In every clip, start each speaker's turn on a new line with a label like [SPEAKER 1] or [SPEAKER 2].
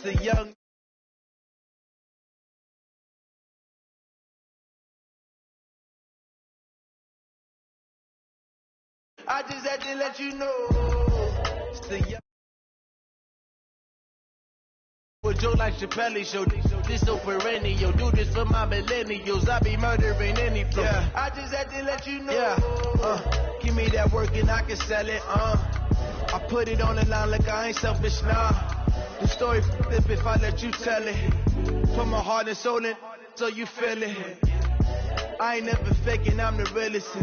[SPEAKER 1] The young. I just had to let you know. It's the young. With Joe like Chappelle show, this so perennial. Do this for my millennials. I be murdering any flow. Yeah. I just had to let you know. Yeah. Give me that work and I can sell it. I put it on the line like I ain't selfish, nah. The story flip if I let you tell it. Put my heart and soul in, so you feel it. I ain't never faking, I'm the realest.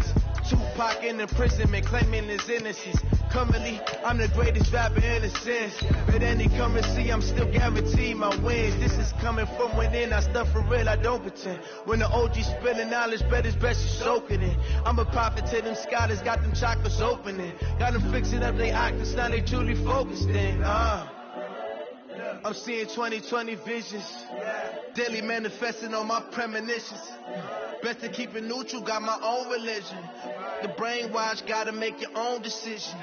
[SPEAKER 1] Tupac in imprisonment, claiming his innocence. Currently, I'm the greatest rapper in a sense. But any currency, I'm still guaranteed my wins. This is coming from within, I stuff for real, I don't pretend. When the OG spilling knowledge, bet it's best you soak it in. I'm a prophet to them scholars, got them chakras opening. Got them fixing up their octaves, now they truly focused in. I'm seeing 2020 visions. Daily manifesting on my premonitions. Best to keep it neutral, got my own religion. The brainwash, gotta make your own decision.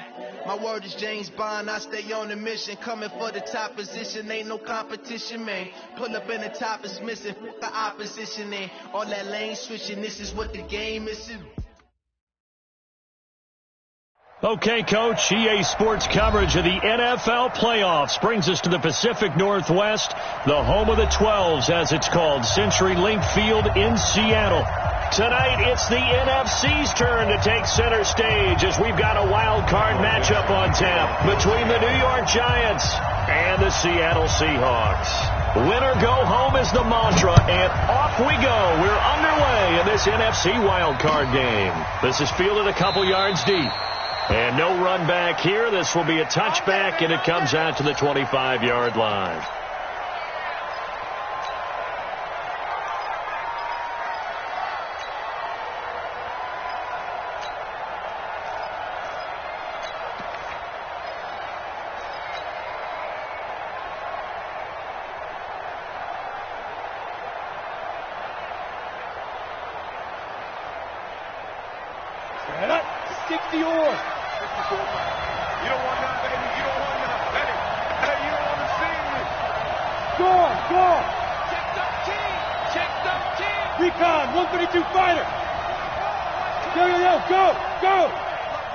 [SPEAKER 1] My word is James Bond, I stay on the mission. Coming for the top position, ain't no competition, man. Pull up in the top is missing, the opposition in. All that lane switching, this is what the game is.
[SPEAKER 2] Okay, Coach, EA Sports coverage of the NFL playoffs brings us to the Pacific Northwest, the home of the 12s, as it's called, CenturyLink Field in Seattle. Tonight, it's the NFC's turn to take center stage as we've got a wild card matchup on tap between the New York Giants and the Seattle Seahawks. Win or go home is the mantra, and off we go. We're underway in this NFC wild card game. This is fielded a couple yards deep. And no run back here. This will be a touchback, and it comes out to the 25-yard line.
[SPEAKER 3] Stick the oar. You don't want that, baby. You don't want that. Hey, you don't want to see me. Go. Check them team. Recon, 132 fighter. Go.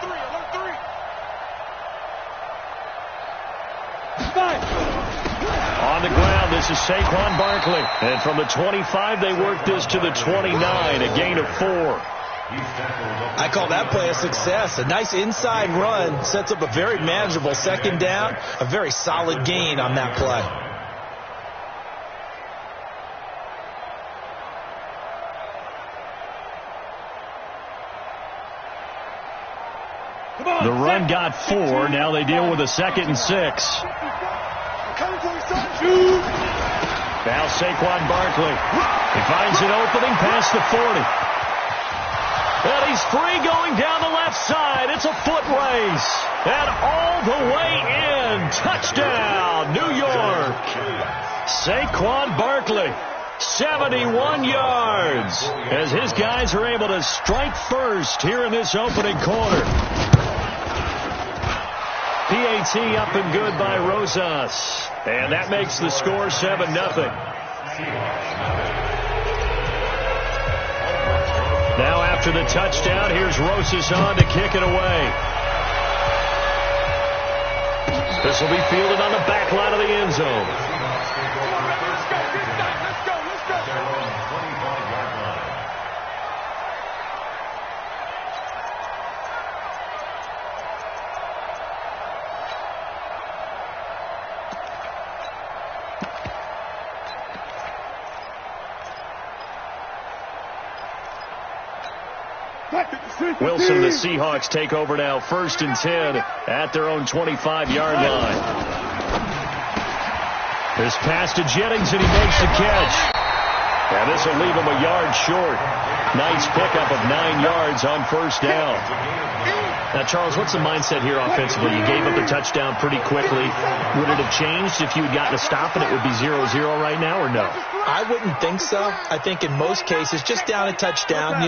[SPEAKER 3] Alert three. Five.
[SPEAKER 2] On the ground, this is Saquon Barkley. And from the 25, they work this to the 29, a gain of 4.
[SPEAKER 4] I call that play a success. A nice inside run sets up a very manageable second down, a very solid gain on that play.
[SPEAKER 2] The run got 4. Now they deal with a 2nd and 6. Now Saquon Barkley. He finds an opening past the 40. And he's free going down the left side. It's a foot race. And all the way in. Touchdown, New York. Saquon Barkley, 71 yards, as his guys are able to strike first here in this opening quarter. PAT up and good by Rosas. And that makes the score 7-0. Now after the touchdown, here's Rosas on to kick it away. This will be fielded on the back line of the end zone. Wilson and the Seahawks take over now, 1st and 10 at their own 25-yard line. This pass to Jennings, and he makes the catch. And this will leave him a yard short. Nice pickup of 9 yards on 1st down. Now, Charles, what's the mindset here offensively? You gave up a touchdown pretty quickly. Would it have changed if you had gotten a stop and it would be 0-0 right now, or no?
[SPEAKER 4] I wouldn't think so. I think in most cases, just down a touchdown,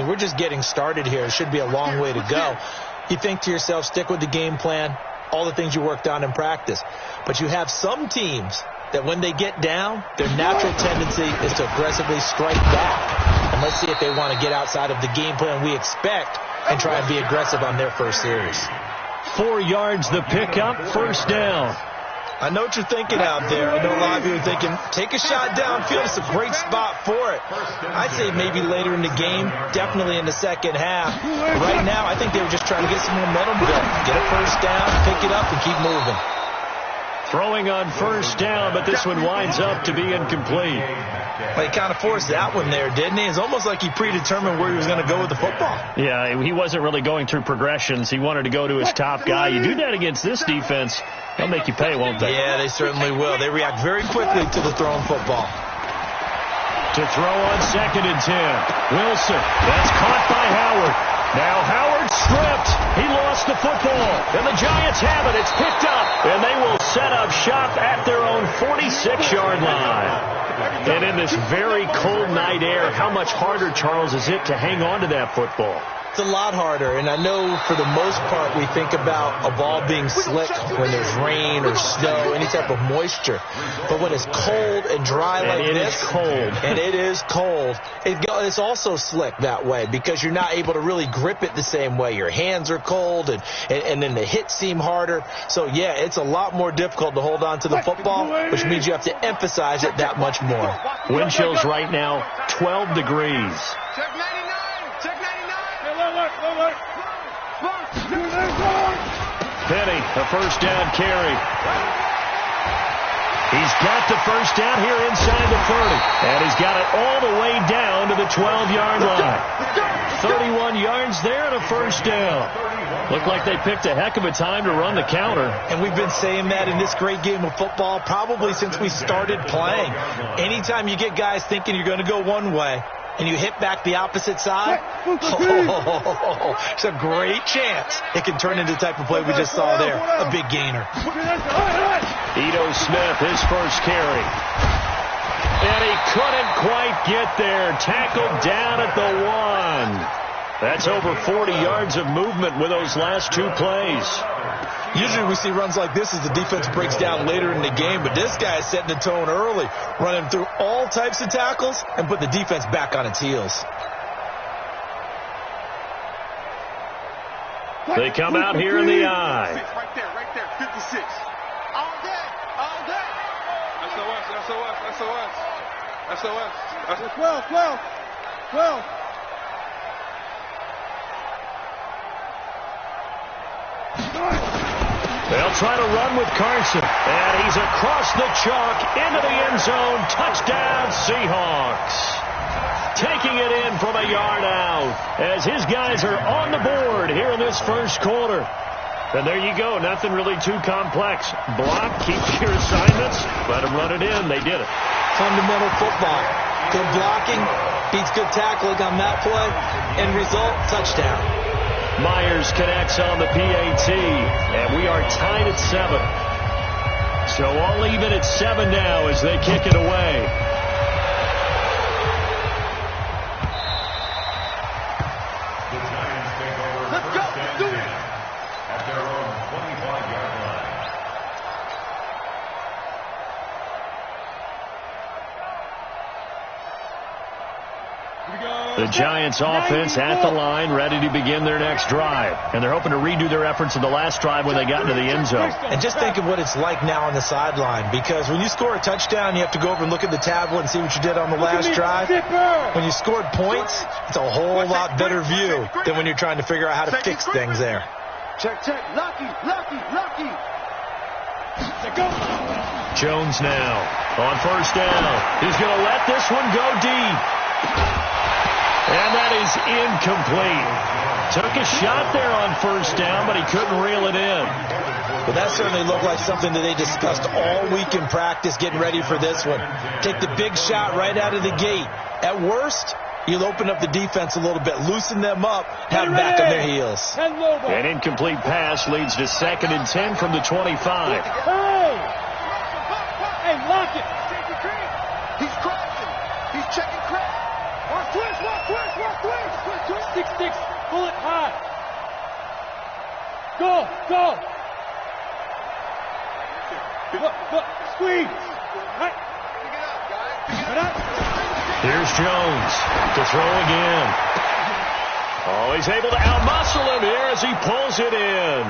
[SPEAKER 4] we're just getting started here. It should be a long way to go. You think to yourself, stick with the game plan, all the things you worked on in practice. But you have some teams that when they get down, their natural tendency is to aggressively strike back. And let's see if they want to get outside of the game plan we expect and try and be aggressive on their first series.
[SPEAKER 2] 4 yards the pickup, first down.
[SPEAKER 4] I know what you're thinking out there. I know a lot of you are thinking, take a shot downfield. It's a great spot for it. I'd say maybe later in the game, definitely in the second half. Right now, I think they were just trying to get some momentum built. Get a first down, pick it up, and keep moving.
[SPEAKER 2] Throwing on first down, but this one winds up to be incomplete.
[SPEAKER 4] Well, he kind of forced that one there, didn't he? It's almost like he predetermined where he was going to go with the football.
[SPEAKER 2] Yeah, he wasn't really going through progressions. He wanted to go to his top guy. You do that against this defense, they'll make you pay, won't they?
[SPEAKER 4] Yeah, they certainly will. They react very quickly to the thrown football.
[SPEAKER 2] To throw on 2nd and 10. Wilson, that's caught by Howard. Now Howard stripped. He lost the football. And the Giants have it. It's picked up. And they will set up shop at their own 46-yard line. And in this very cold night air, how much harder, Charles, is it to hang on to that football?
[SPEAKER 4] It's a lot harder, and I know for the most part we think about a ball being slick when there's rain or snow, any type of moisture. But when it's cold and dry like this, and it is cold, it's also slick that way because you're not able to really grip it the same way. Your hands are cold, and then the hits seem harder. So, yeah, it's a lot more difficult to hold on to the football, which means you have to emphasize it that much more.
[SPEAKER 2] Wind chills right now, 12 degrees.
[SPEAKER 3] Check 99. Check 99.
[SPEAKER 2] Penny, a first down carry. He's got the first down here inside the 30. And he's got it all the way down to the 12-yard line. 31 yards there and a first down. Looked like they picked a heck of a time to run the counter.
[SPEAKER 4] And we've been saying that in this great game of football probably since we started playing. Anytime you get guys thinking you're going to go one way, and you hit back the opposite side, it's a great chance it can turn into the type of play we just saw there, a big gainer.
[SPEAKER 2] Ito Smith, his first carry. And he couldn't quite get there. Tackled down at the 1. That's over 40 yards of movement with those last 2 plays.
[SPEAKER 4] Usually we see runs like this as the defense breaks down later in the game, but this guy is setting the tone early, running through all types of tackles and put the defense back on its heels.
[SPEAKER 2] They come out here in the eye.
[SPEAKER 3] Right there, 56. All day. SOS. 12.
[SPEAKER 2] They'll try to run with Carson. And he's across the chalk into the end zone. Touchdown, Seahawks. Taking it in from a yard out as his guys are on the board here in this first quarter. And there you go. Nothing really too complex. Block, keep your assignments, let them run it in. They did it.
[SPEAKER 4] Fundamental football. Good blocking beats good tackling on that play. End result, touchdown.
[SPEAKER 2] Myers connects on the PAT, and we are tied at 7. So all even at 7 now as they kick it away.
[SPEAKER 3] Let's go. Do it.
[SPEAKER 5] At their own 25-yard line.
[SPEAKER 2] The Giants offense at the line, ready to begin their next drive. And they're hoping to redo their efforts in the last drive when they got into the end zone.
[SPEAKER 4] And just think of what it's like now on the sideline, because when you score a touchdown, you have to go over and look at the tablet and see what you did on the last drive. When you scored points, it's a whole lot better view than when you're trying to figure out how to fix things there.
[SPEAKER 3] Check. Lucky.
[SPEAKER 2] Jones now on first down. He's going to let this one go deep. And that is incomplete. Took a shot there on first down, but he couldn't reel it in.
[SPEAKER 4] But that certainly looked like something that they discussed all week in practice getting ready for this one. Take the big shot right out of the gate. At worst, you'll open up the defense a little bit, loosen them up, have them back on their heels.
[SPEAKER 2] An incomplete pass leads to 2nd and 10 from the 25.
[SPEAKER 3] Hey, lock it. He's crossing. He's checking crack. Watch twist. 6, pull it high. Go. Look, squeeze.
[SPEAKER 2] Here's Jones to throw again. Oh, he's able to outmuscle him here as he pulls it in.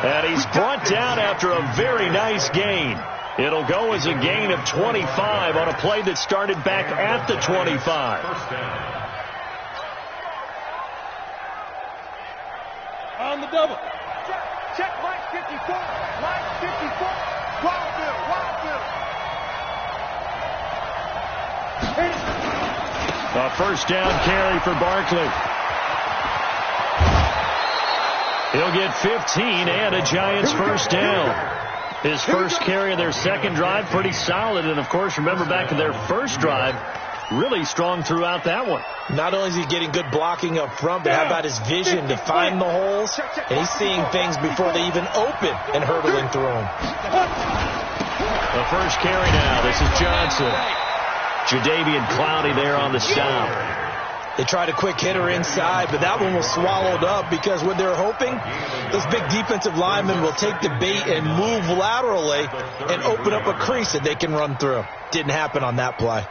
[SPEAKER 2] And he's brought down after a very nice gain. It'll go as a gain of 25 on a play that started back at the 25.
[SPEAKER 3] On the double. Check line 54. Line 54.
[SPEAKER 2] A first down carry for Barkley. He'll get 15 and a Giants first down. His first carry of their second drive, pretty solid. And, of course, remember back to their first drive, really strong throughout that one.
[SPEAKER 4] Not only is he getting good blocking up front, but how about his vision to find the holes? And he's seeing things before they even open and hurdling through them.
[SPEAKER 2] The first carry now. This is Johnson. Jadeveon Clowney there on the stop.
[SPEAKER 4] They tried a quick hitter inside, but that one was swallowed up because what they're hoping, those big defensive linemen will take the bait and move laterally and open up a crease that they can run through. Didn't happen on that play.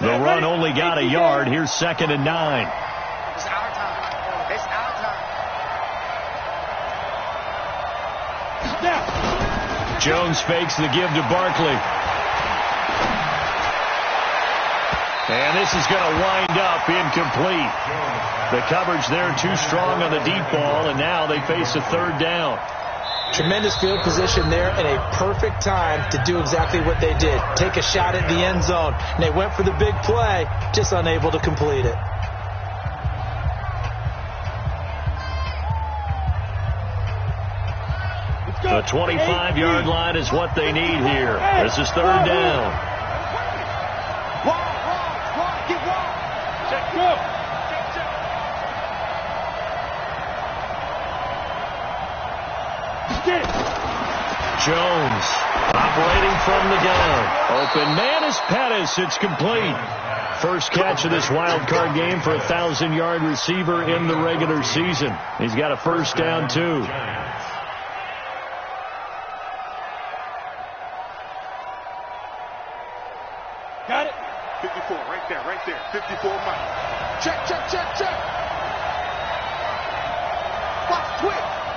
[SPEAKER 2] The run only got a yard. Here's 2nd and 9.
[SPEAKER 3] It's our time. It's our time.
[SPEAKER 2] Jones fakes the give to Barkley. And this is going to wind up incomplete. The coverage there too strong on the deep ball, and now they face a third down.
[SPEAKER 4] Tremendous field position there and a perfect time to do exactly what they did. Take a shot at the end zone. And they went for the big play, just unable to complete it.
[SPEAKER 2] The 25-yard line is what they need here. This is third down.
[SPEAKER 3] Check, go.
[SPEAKER 2] Jones operating from the gun. Open man is Pettis. It's complete. First catch of this wild card game for a 1,000-yard receiver in the regular season. He's got a first down, too.
[SPEAKER 3] Got it. 54, right there. 54 miles. Check.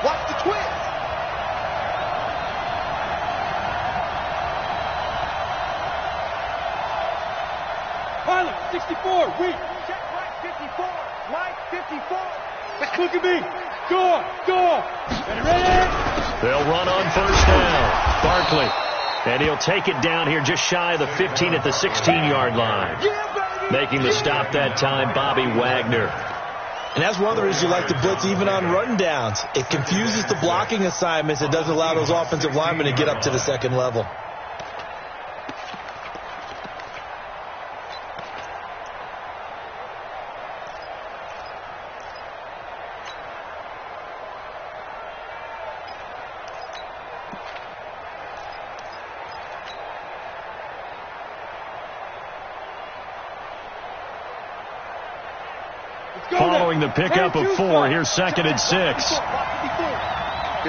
[SPEAKER 3] Watch the twist. Pilot, 64, weak. Check line 54. Line 54. Look at me. Go. Ready?
[SPEAKER 2] They'll run on first down. Barkley. And he'll take it down here just shy of the 15 at the 16-yard line. Making the stop that time, Bobby Wagner.
[SPEAKER 4] And that's one of the reasons you like to blitz even on run downs. It confuses the blocking assignments. It doesn't allow those offensive linemen to get up to the second level.
[SPEAKER 2] Following the pickup of 4, here's 2nd and 6.
[SPEAKER 3] Here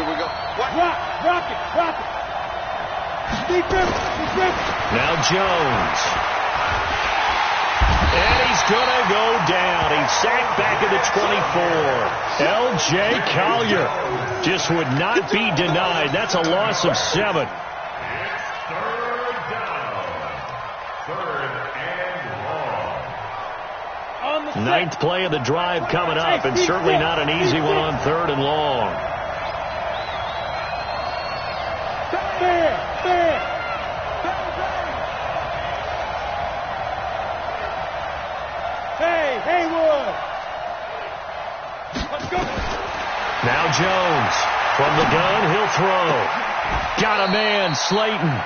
[SPEAKER 3] we go. Rock it.
[SPEAKER 2] Now Jones. And he's going to go down. He's sacked back at the 24. L.J. Collier just would not be denied. That's a loss of 7.
[SPEAKER 5] It's third down. Third and long.
[SPEAKER 2] Ninth play of the drive coming up, and certainly not an easy one on 3rd and long.
[SPEAKER 3] Hey, Haywood. Let's go.
[SPEAKER 2] Now Jones from the gun, he'll throw. Got a man, Slayton.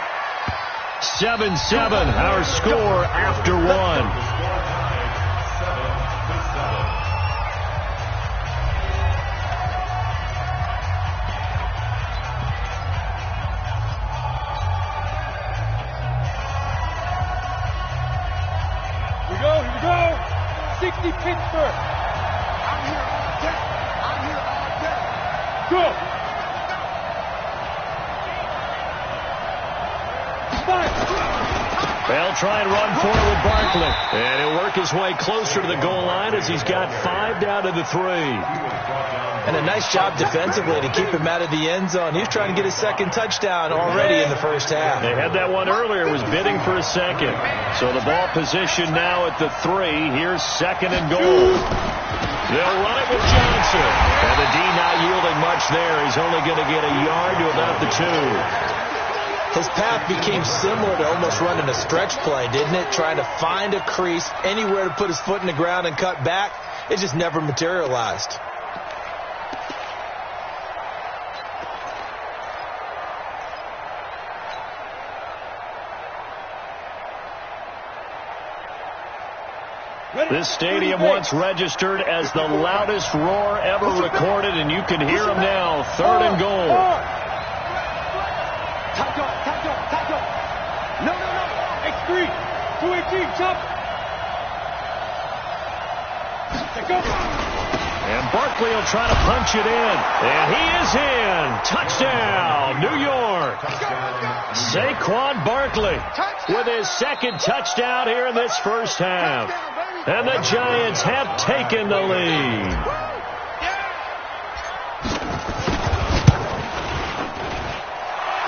[SPEAKER 2] 7-7, our score after 1.
[SPEAKER 3] 60 Pittsburgh. I'm here all day. I'm here all day. Go.
[SPEAKER 2] They'll try and run for it with Barkley. And he'll work his way closer to the goal line as he's got 5 down to the 3.
[SPEAKER 4] And a nice job defensively to keep him out of the end zone. He was trying to get his second touchdown already in the first half.
[SPEAKER 2] They had that one earlier, was bidding for a second. So the ball position now at the 3. Here's 2nd and goal. They'll run it with Johnson. And the D not yielding much there. He's only going to get a yard to about the 2.
[SPEAKER 4] His path became similar to almost running a stretch play, didn't it? Trying to find a crease, anywhere to put his foot in the ground and cut back. It just never materialized.
[SPEAKER 2] This stadium once registered as the loudest roar ever recorded, and you can hear him now. 3rd and goal.
[SPEAKER 3] No. X3. 218. Chop.
[SPEAKER 2] And Barkley will try to punch it in. And he is in. Touchdown, New York. Saquon Barkley with his 2nd touchdown here in this first half. And the Giants have taken the lead.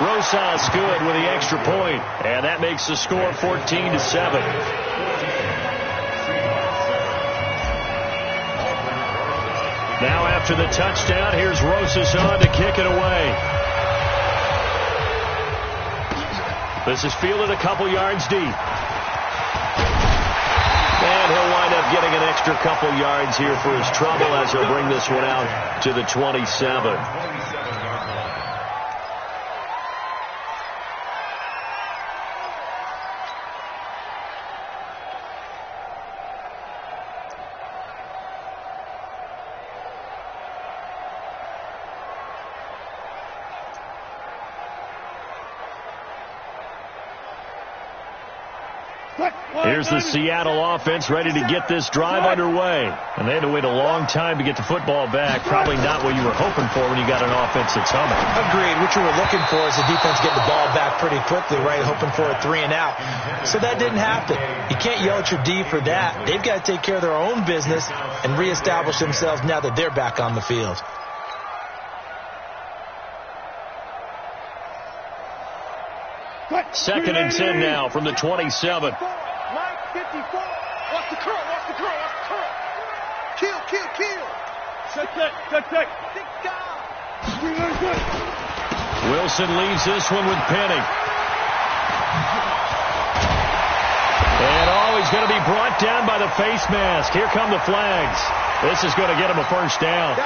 [SPEAKER 2] Rosas good with the extra point, and that makes the score 14-7. Now after the touchdown, here's Rosas on to kick it away. This is fielded a couple yards deep. And he'll wind up getting an extra couple yards here for his trouble as he'll bring this one out to the 27. Here's the Seattle offense ready to get this drive underway. And they had to wait a long time to get the football back. Probably not what you were hoping for when you got an offense that's humming.
[SPEAKER 4] Agreed. What you were looking for is the defense get the ball back pretty quickly, right? Hoping for a 3 and out. So that didn't happen. You can't yell at your D for that. They've got to take care of their own business and reestablish themselves now that they're back on the field.
[SPEAKER 2] Second and 10 now from the 27.
[SPEAKER 3] Mike 54. Watch the curl. Kill. Check.
[SPEAKER 2] Wilson leaves this one with Penny. And he's going to be brought down by the face mask. Here come the flags. This is going to get him a first down.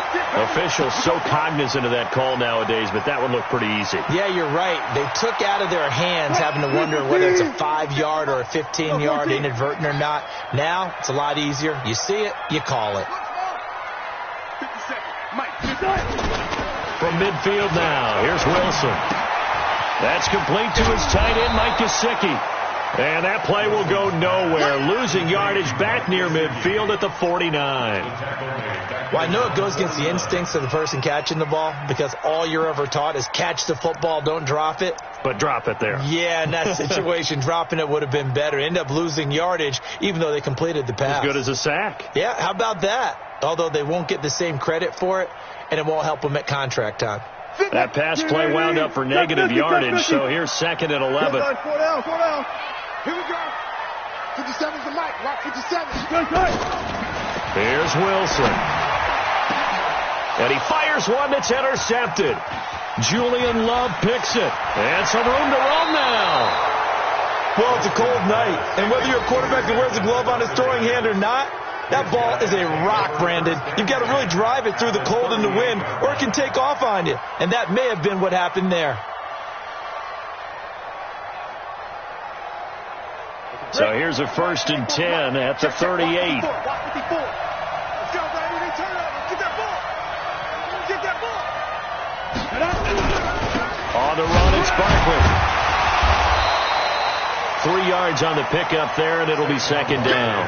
[SPEAKER 2] Officials so cognizant of that call nowadays, but that one looked pretty easy.
[SPEAKER 4] Yeah, you're right. They took out of their hands having to wonder whether it's a 5-yard or a 15-yard inadvertent or not. Now, it's a lot easier. You see it, you call it.
[SPEAKER 2] From midfield now, here's Wilson. That's complete to his tight end, Mike Gesicki. And that play will go nowhere. Losing yardage back near midfield at the 49.
[SPEAKER 4] Well, I know it goes against the instincts of the person catching the ball because all you're ever taught is catch the football, don't drop it.
[SPEAKER 2] But drop it there.
[SPEAKER 4] Yeah, in that situation, dropping it would have been better. End up losing yardage even though they completed the pass.
[SPEAKER 2] As good as a sack.
[SPEAKER 4] Yeah, how about that? Although they won't get the same credit for it, and it won't help them at contract time.
[SPEAKER 2] That pass play wound up for negative yardage, so here's second and 11.
[SPEAKER 3] 4 down. Here we go. 57's the mic. Rock 57.
[SPEAKER 2] Here's Wilson. And he fires one that's intercepted. Julian Love picks it. And some room to roam now.
[SPEAKER 4] Well, it's a cold night. And whether you're a quarterback that wears a glove on his throwing hand or not, that ball is a rock, Brandon. You've got to really drive it through the cold and the wind, or it can take off on you. And that may have been what happened there.
[SPEAKER 2] So here's a 1st and 10 at the 38.
[SPEAKER 3] Let's go, baby. They turn over. Get that ball.
[SPEAKER 2] On the run, it's Barkley. 3 yards on the pickup there, and it'll be second down.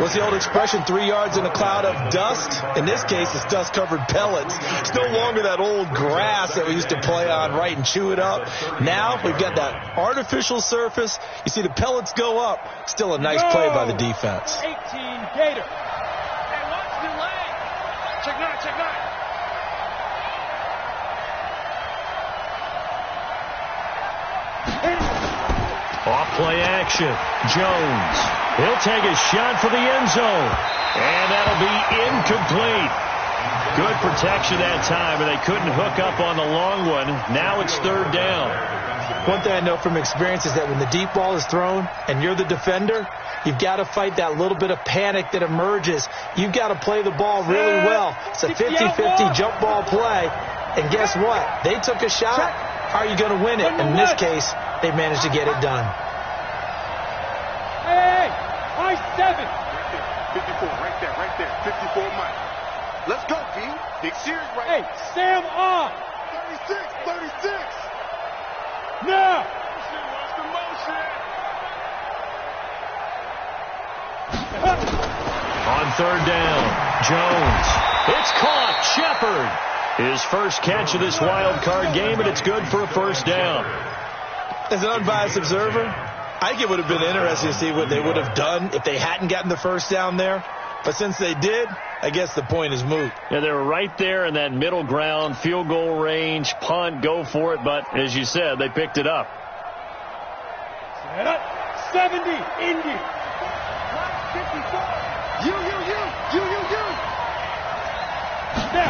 [SPEAKER 4] What's the old expression, 3 yards in a cloud of dust? In this case, it's dust-covered pellets. It's no longer that old grass that we used to play on, right, and chew it up. Now we've got that artificial surface. You see the pellets go up. Still a nice play by the defense.
[SPEAKER 3] 18 Gator. Hey, watch the leg. Check 9, check 9.
[SPEAKER 2] Off play action. Jones. He'll take a shot for the end zone. And that'll be incomplete. Good protection that time, and they couldn't hook up on the long one. Now it's third down.
[SPEAKER 4] One thing I know from experience is that when the deep ball is thrown and you're the defender, you've got to fight that little bit of panic that emerges. You've got to play the ball really well. It's a 50-50 jump ball play. And guess what? They took a shot. How are you going to win it? And in this case, they managed to get it done.
[SPEAKER 3] Hey, high 7.
[SPEAKER 6] 54, right there. 54 Mike. Let's go, B. Big series right.
[SPEAKER 3] Hey, Sam on.
[SPEAKER 6] 36.
[SPEAKER 3] Now.
[SPEAKER 6] Watch the motion.
[SPEAKER 2] On third down, Jones. It's caught. Shepard. His first catch of this wild card game, and it's good for a first down.
[SPEAKER 4] As an unbiased observer, I think it would have been interesting to see what they would have done if they hadn't gotten the first down there. But since they did, I guess the point is moot.
[SPEAKER 2] Yeah, they were right there in that middle ground, field goal range, punt, go for it. But as you said, they picked it up.
[SPEAKER 3] Set up. 70, Indy.
[SPEAKER 6] 54. You.
[SPEAKER 3] Now.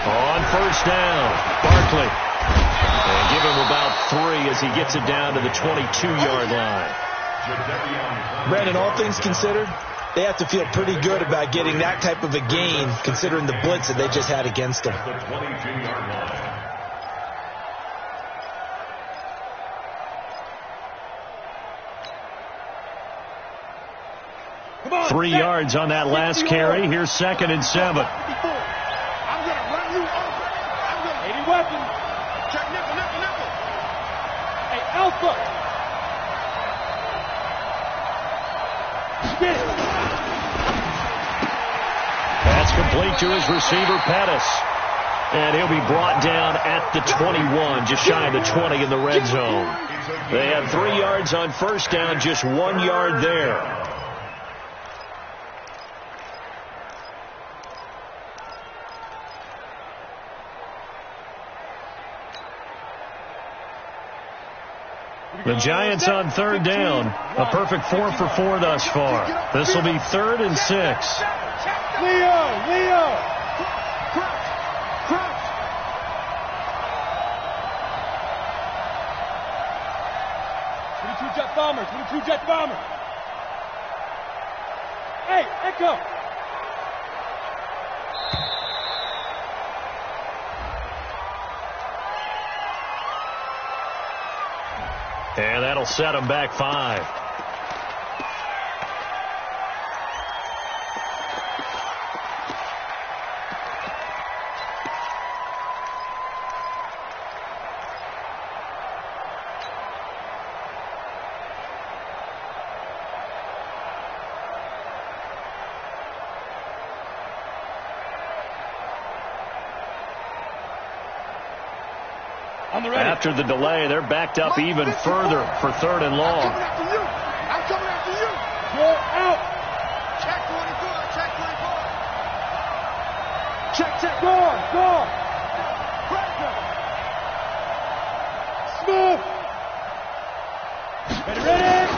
[SPEAKER 2] On first down, Barkley. And give him about 3 as he gets it down to the 22-yard line.
[SPEAKER 4] Brandon, all things considered, they have to feel pretty good about getting that type of a gain, considering the blitz that they just had against them.
[SPEAKER 5] The 22-yard line.
[SPEAKER 3] Come on,
[SPEAKER 2] 3 yards on that last carry. Here's 2nd and 7.
[SPEAKER 6] I'm going to run you over.
[SPEAKER 3] 80 weapons.
[SPEAKER 6] Check nickel.
[SPEAKER 3] Hey, Alpha. Get it.
[SPEAKER 2] That's complete to his receiver, Pettis. And he'll be brought down at the 21, just shy of the 20 in the red zone. They had 3 yards on first down, just 1 yard there. The Giants on third down. A perfect 4 for 4 thus far. This will be 3rd and 6.
[SPEAKER 3] Leo. Two jet bomber. Hey, Echo.
[SPEAKER 2] And that'll set him back 5. After the delay, they're backed up even further for 3rd and long.
[SPEAKER 6] I'm coming after you.
[SPEAKER 3] Go out.
[SPEAKER 6] Check 24.
[SPEAKER 3] Check. Go. Smooth. Ready.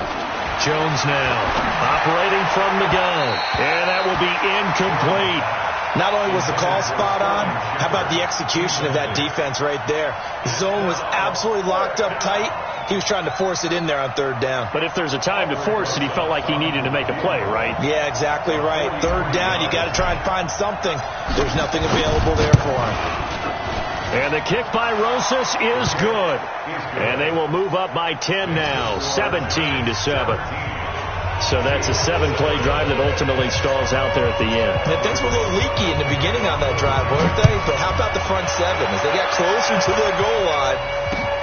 [SPEAKER 2] Jones now operating from the gun. And that will be incomplete.
[SPEAKER 4] Not only was the call spot on, how about the execution of that defense right there? The zone was absolutely locked up tight. He was trying to force it in there on 3rd down.
[SPEAKER 2] But if there's a time to force it, he felt like he needed to make a play, right?
[SPEAKER 4] Yeah, exactly right. 3rd down, you got to try and find something. There's nothing available there for him.
[SPEAKER 2] And the kick by Rosas is good. And they will move up by 10 now, 17-7. So that's a 7-play drive that ultimately stalls out there at the end.
[SPEAKER 4] And things were a little leaky in the beginning on that drive, weren't they? But how about the front 7? As they got closer to the goal line,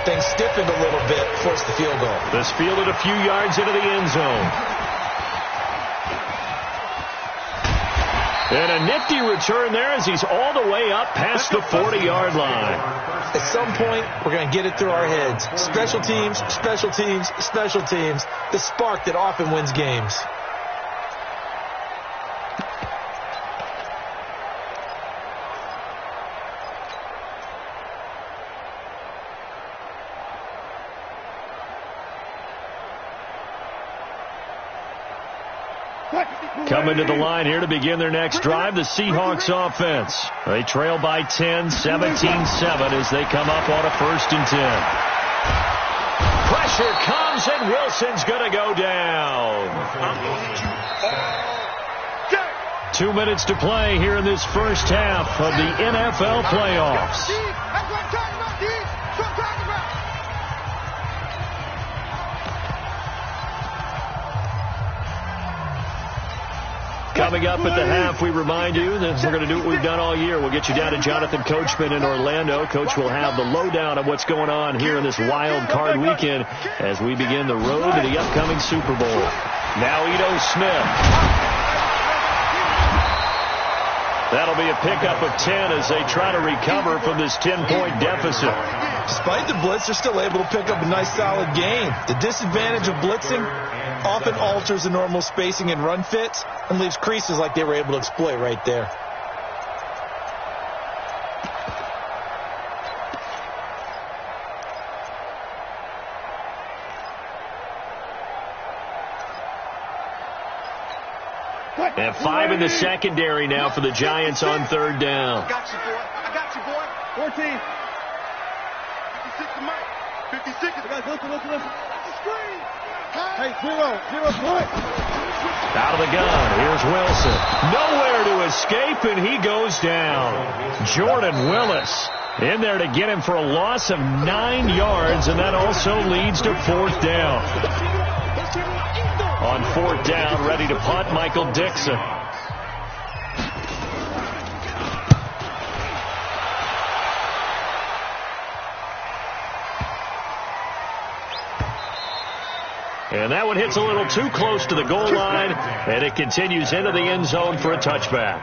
[SPEAKER 4] things stiffened a little bit, forced the field goal.
[SPEAKER 2] This fielded a few yards into the end zone. And a nifty return there as he's all the way up past the 40-yard line.
[SPEAKER 4] At some point, we're going to get it through our heads. Special teams, special teams, special teams. The spark that often wins games.
[SPEAKER 2] Coming to the line here to begin their next drive, the Seahawks offense. They trail by 10, 17-7 as they come up on a 1st and 10. Pressure comes, and Wilson's going to go down. 2 minutes to play here in this first half of the NFL playoffs. Coming up at the half, we remind you that we're going to do what we've done all year. We'll get you down to Jonathan Coachman in Orlando. Coach will have the lowdown of what's going on here in this wild card weekend as we begin the road to the upcoming Super Bowl. Now Ito Smith. That'll be a pickup of 10 as they try to recover from this 10-point deficit.
[SPEAKER 4] Despite the blitz, they're still able to pick up a nice solid gain. The disadvantage of blitzing often alters the normal spacing and run fits and leaves creases like they were able to exploit right there.
[SPEAKER 2] And 5 in the secondary now for the Giants on 3rd down.
[SPEAKER 6] I got you, boy. I got you, boy. 14. 56 to Mike. 56. Listen. That's the screen. Hey, 0 point.
[SPEAKER 2] Out of the gun. Here's Wilson. Nowhere to escape, and he goes down. Jordan Willis in there to get him for a loss of 9 yards, and that also leads to 4th down. On 4th down, ready to punt, Michael Dixon. And that one hits a little too close to the goal line, and it continues into the end zone for a touchback.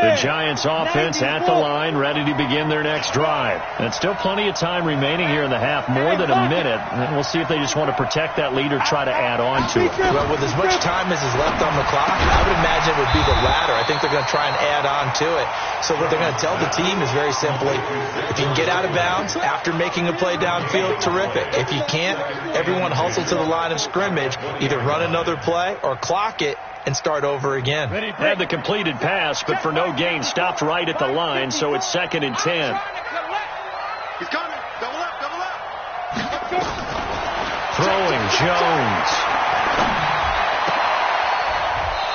[SPEAKER 2] The Giants offense at the line, ready to begin their next drive. And still plenty of time remaining here in the half, more than a minute. And we'll see if they just want to protect that lead or try to add on to it.
[SPEAKER 4] Well, with as much time as is left on the clock, I would imagine it would be the latter. I think they're going to try and add on to it. So what they're going to tell the team is very simply, if you can get out of bounds after making a play downfield, terrific. If you can't, everyone hustle to the line of scrimmage, either run another play or clock it and start over again.
[SPEAKER 2] Had the completed pass, but for no gain, stopped right at the line, so it's 2nd and 10.
[SPEAKER 6] He's coming. Double up.
[SPEAKER 2] Throwing Jones.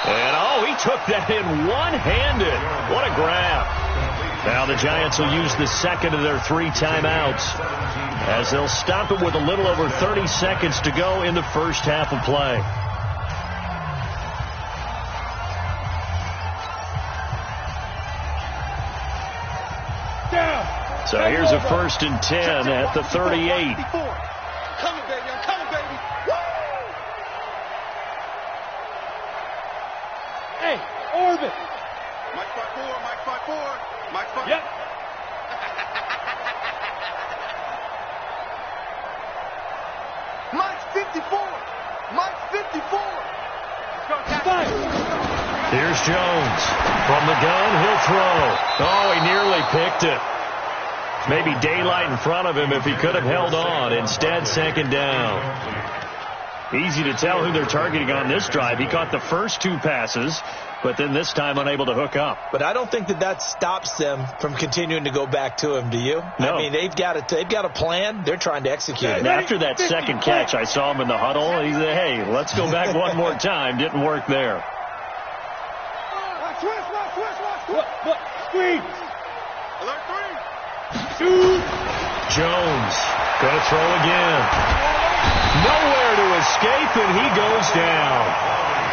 [SPEAKER 2] And, he took that in one-handed. What a grab. Now the Giants will use the 2nd of their 3 timeouts as they'll stop it with a little over 30 seconds to go in the first half of play. So here's a 1st and 10 at the 38.
[SPEAKER 6] Coming, baby. I'm coming, baby. Woo! Hey, orbit. Mike 5-4. Mike 5. Yep. Mike 54. Mike 54.
[SPEAKER 2] Here's Jones. From the gun, he'll throw. He nearly picked it. Maybe daylight in front of him if he could have held on. Instead, 2nd down. Easy to tell who they're targeting on this drive. He caught the first 2 passes, but then this time unable to hook up.
[SPEAKER 4] But I don't think that stops them from continuing to go back to him, do you?
[SPEAKER 2] No.
[SPEAKER 4] I mean, they've got a plan. They're trying to execute it.
[SPEAKER 2] And after that 2nd catch, I saw him in the huddle. He said, hey, let's go back one more time. Didn't work there.
[SPEAKER 6] Watch. Screen. Alert 3.
[SPEAKER 2] Jones going to throw again. Nowhere to escape, and he goes down.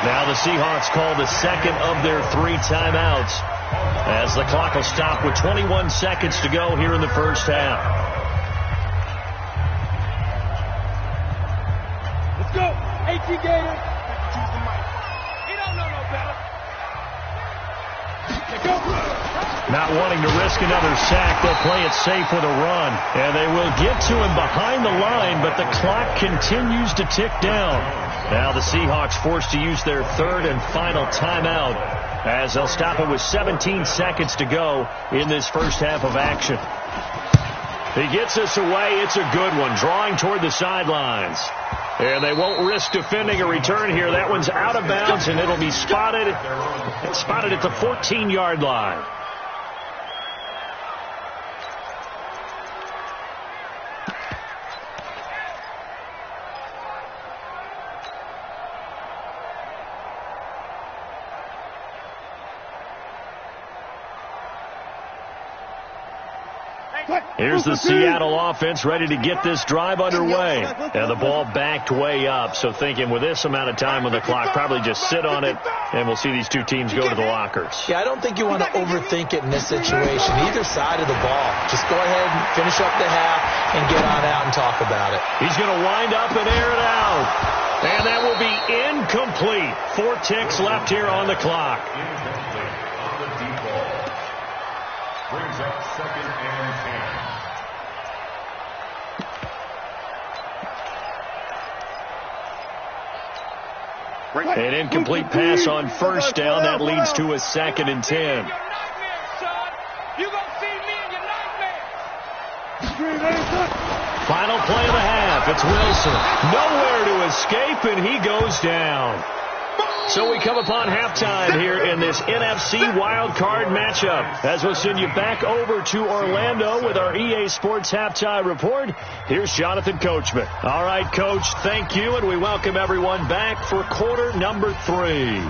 [SPEAKER 2] Now the Seahawks call the second of their 3 timeouts as the clock will stop with 21 seconds to go here in the first half.
[SPEAKER 6] Let's go. 18 Gators. Choose the mic. He don't know no better. Go.
[SPEAKER 2] Not wanting to risk another sack, they'll play it safe with a run. And they will get to him behind the line, but the clock continues to tick down. Now the Seahawks forced to use their 3rd and final timeout as they'll stop it with 17 seconds to go in this first half of action. He gets us away. It's a good one, drawing toward the sidelines. And they won't risk defending a return here. That one's out of bounds, and it'll be spotted at the 14-yard line. Here's the Seattle offense ready to get this drive underway. And the ball backed way up. So thinking with this amount of time on the clock, probably just sit on it, and we'll see these 2 teams go to the lockers.
[SPEAKER 4] Yeah, I don't think you want to overthink it in this situation. Either side of the ball. Just go ahead and finish up the half and get on out and talk about it.
[SPEAKER 2] He's going to wind up and air it out. And that will be incomplete. 4 ticks left here on the clock.
[SPEAKER 5] Incomplete on the deep ball. Brings up 2nd and 10.
[SPEAKER 2] An incomplete pass on first down. That leads to a 2nd and 10. Final play of the half. It's Wilson. Nowhere to escape, and he goes down. So we come upon halftime here in this NFC wildcard matchup. As we'll send you back over to Orlando with our EA Sports Halftime Report, here's Jonathan Coachman. All right, Coach, thank you, and we welcome everyone back for quarter number 3.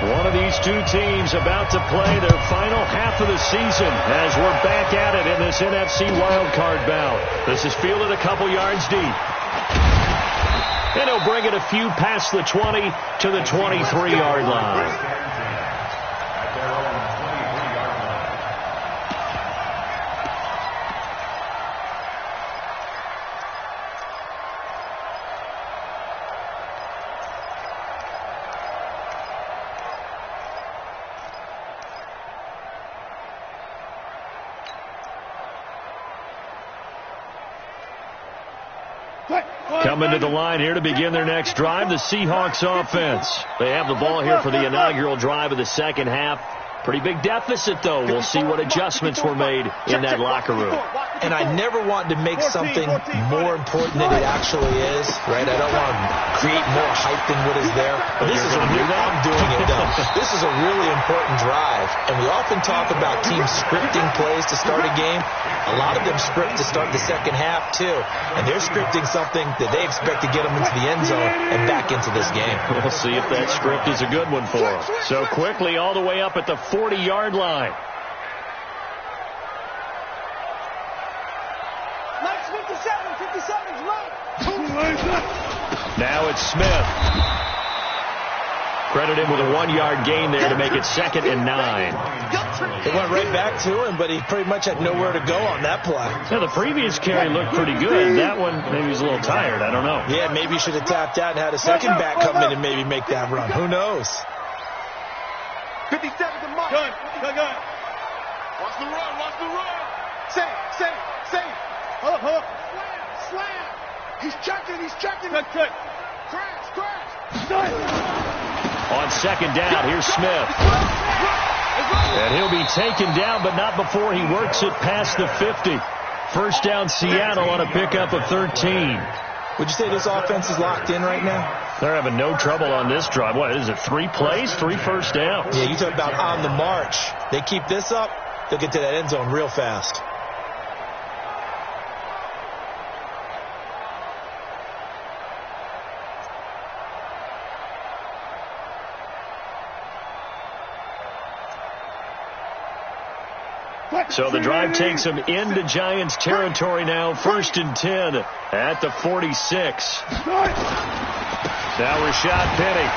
[SPEAKER 2] One of these 2 teams about to play their final half of the season as we're back at it in this NFC wildcard bout. This is fielded a couple yards deep. And he'll bring it a few past the 20 to the 23-yard line. Coming to the line here to begin their next drive, the Seahawks offense. They have the ball here for the inaugural drive of the second half. Pretty big deficit, though. We'll see what adjustments were made in that locker room.
[SPEAKER 4] And I never want to make something more important than it actually is, right? I don't want to create more hype than what is there. But this is I'm doing it, though. This is a really important drive. And we often talk about teams scripting plays to start a game. A lot of them script to start the second half, too. And they're scripting something that they expect to get them into the end zone and back into this game.
[SPEAKER 2] We'll see if that script is a good one for them. So quickly all the way up at the 40-yard line.
[SPEAKER 6] Nice 57. 57's right.
[SPEAKER 2] Now it's Smith. Credit him with a 1-yard gain there to make it 2nd and 9.
[SPEAKER 4] It went right back to him, but he pretty much had nowhere to go on that play.
[SPEAKER 2] Yeah, the previous carry looked pretty good. That one, maybe he was a little tired. I don't know.
[SPEAKER 4] Yeah, maybe he should have tapped out and had a second back come in and maybe make that run. Who knows?
[SPEAKER 6] 57 to Mark. Gun. Watch the run. Say. Hold up. Slam. He's checking. Check. Crash.
[SPEAKER 2] On second down, here's Smith. And he'll be taken down, but not before he works it past the 50. First down, Seattle on a pickup of 13.
[SPEAKER 4] Would you say this offense is locked in right now?
[SPEAKER 2] They're having no trouble on this drive. What is it, 3 plays, 3 first downs?
[SPEAKER 4] Yeah, you talk about on the march. They keep this up, they'll get to that end zone real fast.
[SPEAKER 2] So the drive takes them into Giants territory now. 1st and 10 at the 46. Now Rashad Penny.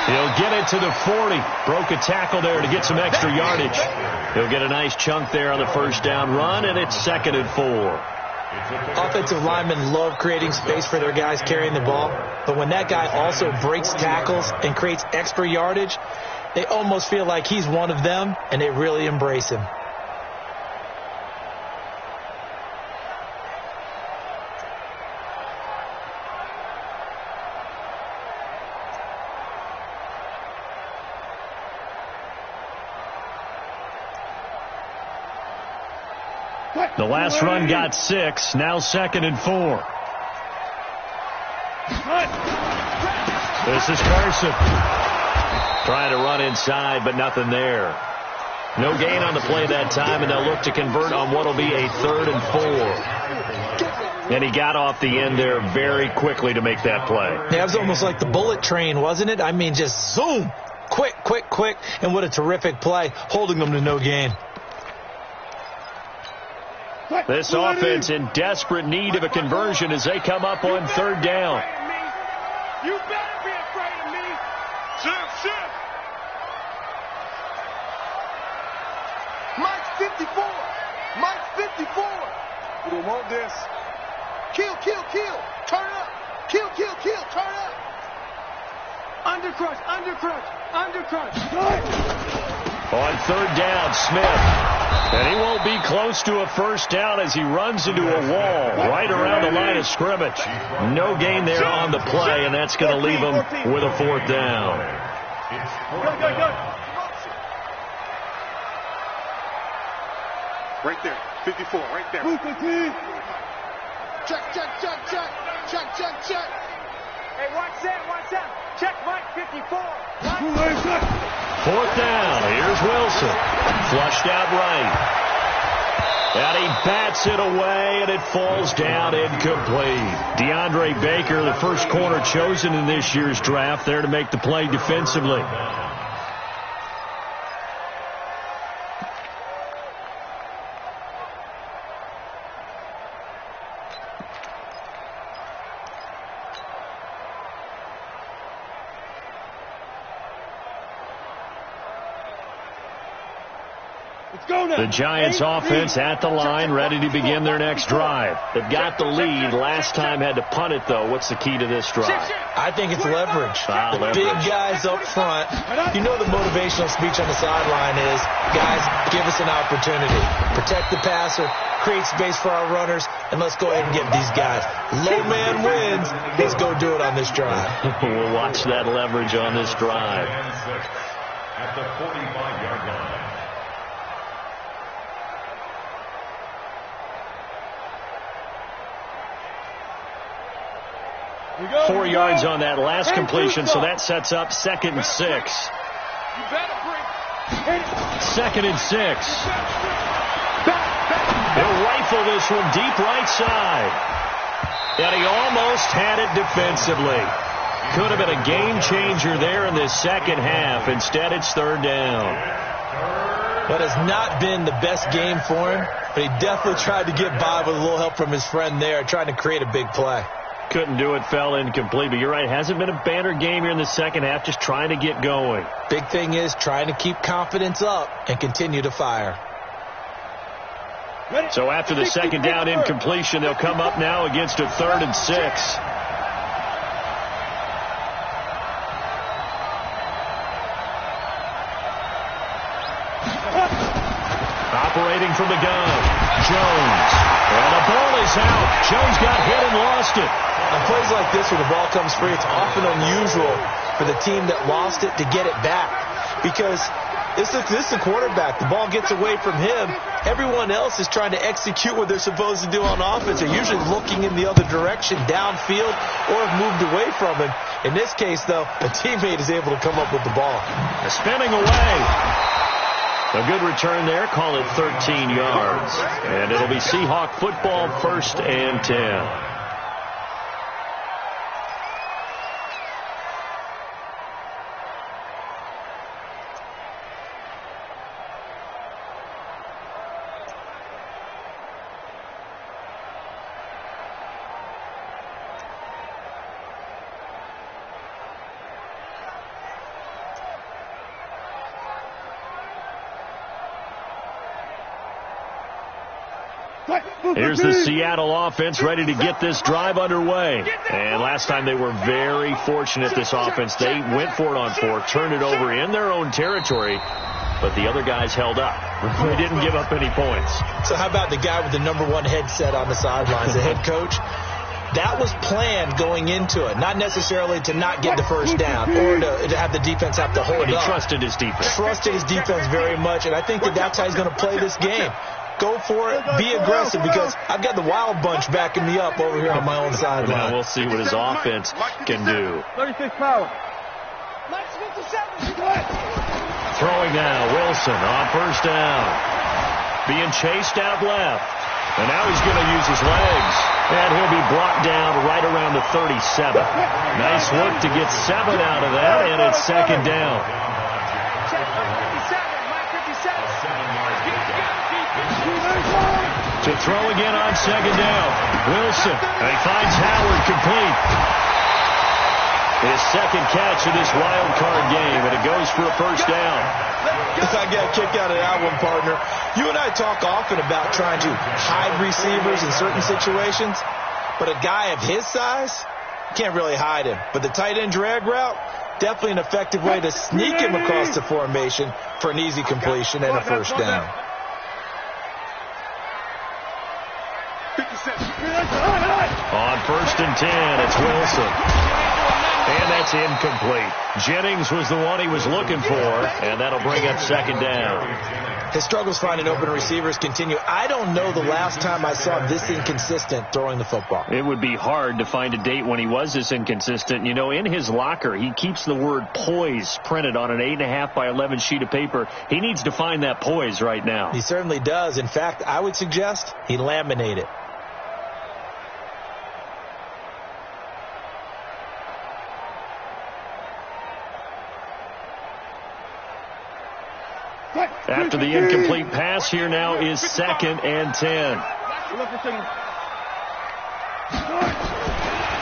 [SPEAKER 2] He'll get it to the 40. Broke a tackle there to get some extra yardage. He'll get a nice chunk there on the first down run, and it's 2nd and 4.
[SPEAKER 4] Offensive linemen love creating space for their guys carrying the ball, but when that guy also breaks tackles and creates extra yardage, they almost feel like he's one of them, and they really embrace him.
[SPEAKER 2] The last run got 6. Now 2nd and 4. This is Carson. Trying to run inside, but nothing there. No gain on the play that time, and they'll look to convert on what will be a 3rd and 4. And he got off the end there very quickly to make that play.
[SPEAKER 4] Yeah, it was almost like the bullet train, wasn't it? I mean, just zoom. Quick, quick, quick. And what a terrific play, holding them to no gain.
[SPEAKER 2] This offense in desperate need of a conversion as they come up on 3rd down.
[SPEAKER 3] You better be afraid of me. Shift.
[SPEAKER 6] Mike's 54. Mike's 54. We don't want this. Kill. Turn up. Kill. Turn up. Undercrush.
[SPEAKER 2] On 3rd down, Smith. And he won't be close to a first down as he runs into a wall right around the line of scrimmage. No gain there on the play, and that's going to leave him with a 4th down.
[SPEAKER 6] Go. Right there. 54, right there. Check.
[SPEAKER 3] Hey, watch that. Check Mike 54.
[SPEAKER 2] 4th down. Here's Wilson. Flushed out right. And he bats it away, and it falls down incomplete. DeAndre Baker, the first corner chosen in this year's draft, there to make the play defensively. The Giants offense at the line, ready to begin their next drive. They've got the lead. Last time had to punt it, though. What's the key to this drive?
[SPEAKER 4] I think it's leverage. The big guys up front. You know the motivational speech on the sideline is, guys, give us an opportunity. Protect the passer, create space for our runners, and let's go ahead and get these guys. Low man wins. Let's go do it on this drive.
[SPEAKER 2] We'll watch that leverage on this drive.
[SPEAKER 5] At the 45-yard line.
[SPEAKER 2] 4 yards on that last completion, so that sets up 2nd and 6. 2nd and 6. They'll rifle this from deep right side. And he almost had it defensively. Could have been a game changer there in this second half. Instead, it's 3rd down.
[SPEAKER 4] That has not been the best game for him, but he definitely tried to get by with a little help from his friend there, trying to create a big play.
[SPEAKER 2] Couldn't do it, fell incomplete. But you're right, hasn't been a banner game here in the second half, just trying to get going.
[SPEAKER 4] Big thing is trying to keep confidence up and continue to fire.
[SPEAKER 2] So after the second down incompletion, they'll come up now against a 3rd and 6. Operating from the gun, Jones. And the ball is out. Jones got hit and lost it.
[SPEAKER 4] On plays like this where the ball comes free, it's often unusual for the team that lost it to get it back. Because this is the quarterback. The ball gets away from him. Everyone else is trying to execute what they're supposed to do on offense. They're usually looking in the other direction, downfield, or have moved away from him. In this case, though, a teammate is able to come up with the ball.
[SPEAKER 2] Spinning away. A good return there. Call it 13 yards. And it'll be Seahawk football, 1st and 10. Here's the Seattle offense ready to get this drive underway. And last time they were very fortunate, this offense. They went for it on 4, turned it over in their own territory, but the other guys held up. They didn't give up any points.
[SPEAKER 4] So how about the guy with the #1 headset on the sidelines, the head coach? That was planned going into it, not necessarily to not get the first down or to have the defense have to hold up.
[SPEAKER 2] He trusted his defense.
[SPEAKER 4] Trusted his defense very much, and I think that's how he's going to play this game. Go for it. Be aggressive, because I've got the Wild Bunch backing me up over here on my own sideline.
[SPEAKER 2] Now we'll see what his offense can do.
[SPEAKER 6] 36 power.
[SPEAKER 2] Throwing now, Wilson on first down. Being chased out left. And now he's going to use his legs. And he'll be brought down right around the 37. Nice work to get 7 out of that, and it's second down. To throw again on second down. Wilson, and he finds Howard complete. His second catch of this wild card game, and it goes for a first down.
[SPEAKER 4] I got a kick out of that one, partner. You and I talk often about trying to hide receivers in certain situations, but a guy of his size, can't really hide him. But the tight end drag route, definitely an effective way to sneak him across the formation for an easy completion and a first down.
[SPEAKER 2] On first and 10, it's Wilson. And that's incomplete. Jennings was the one he was looking for, and that'll bring up second down.
[SPEAKER 4] His struggles finding open receivers continue. I don't know the last time I saw this inconsistent throwing the football.
[SPEAKER 2] It would be hard to find a date when he was this inconsistent. You know, in his locker, he keeps the word poise printed on an 8.5 by 11 sheet of paper. He needs to find that poise right now.
[SPEAKER 4] He certainly does. In fact, I would suggest he laminate it.
[SPEAKER 2] After the incomplete pass, here now is second and 10.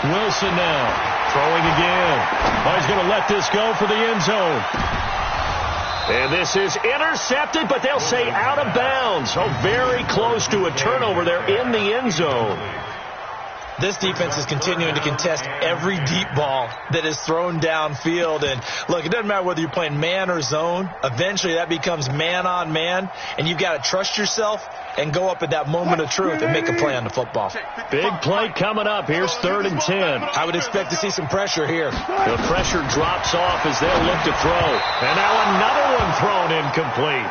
[SPEAKER 2] Wilson now throwing again. Oh, he's going to let this go for the end zone. And this is intercepted, but they'll say out of bounds. Oh, very close to a turnover there in the end zone.
[SPEAKER 4] This defense is continuing to contest every deep ball that is thrown downfield. And, look, it doesn't matter whether you're playing man or zone. Eventually, that becomes man-on-man, and you've got to trust yourself and go up at that moment of truth and make a play on the football.
[SPEAKER 2] Big play coming up. Here's third and 10.
[SPEAKER 4] I would expect to see some pressure here.
[SPEAKER 2] The pressure drops off as they'll look to throw. And now another one thrown incomplete.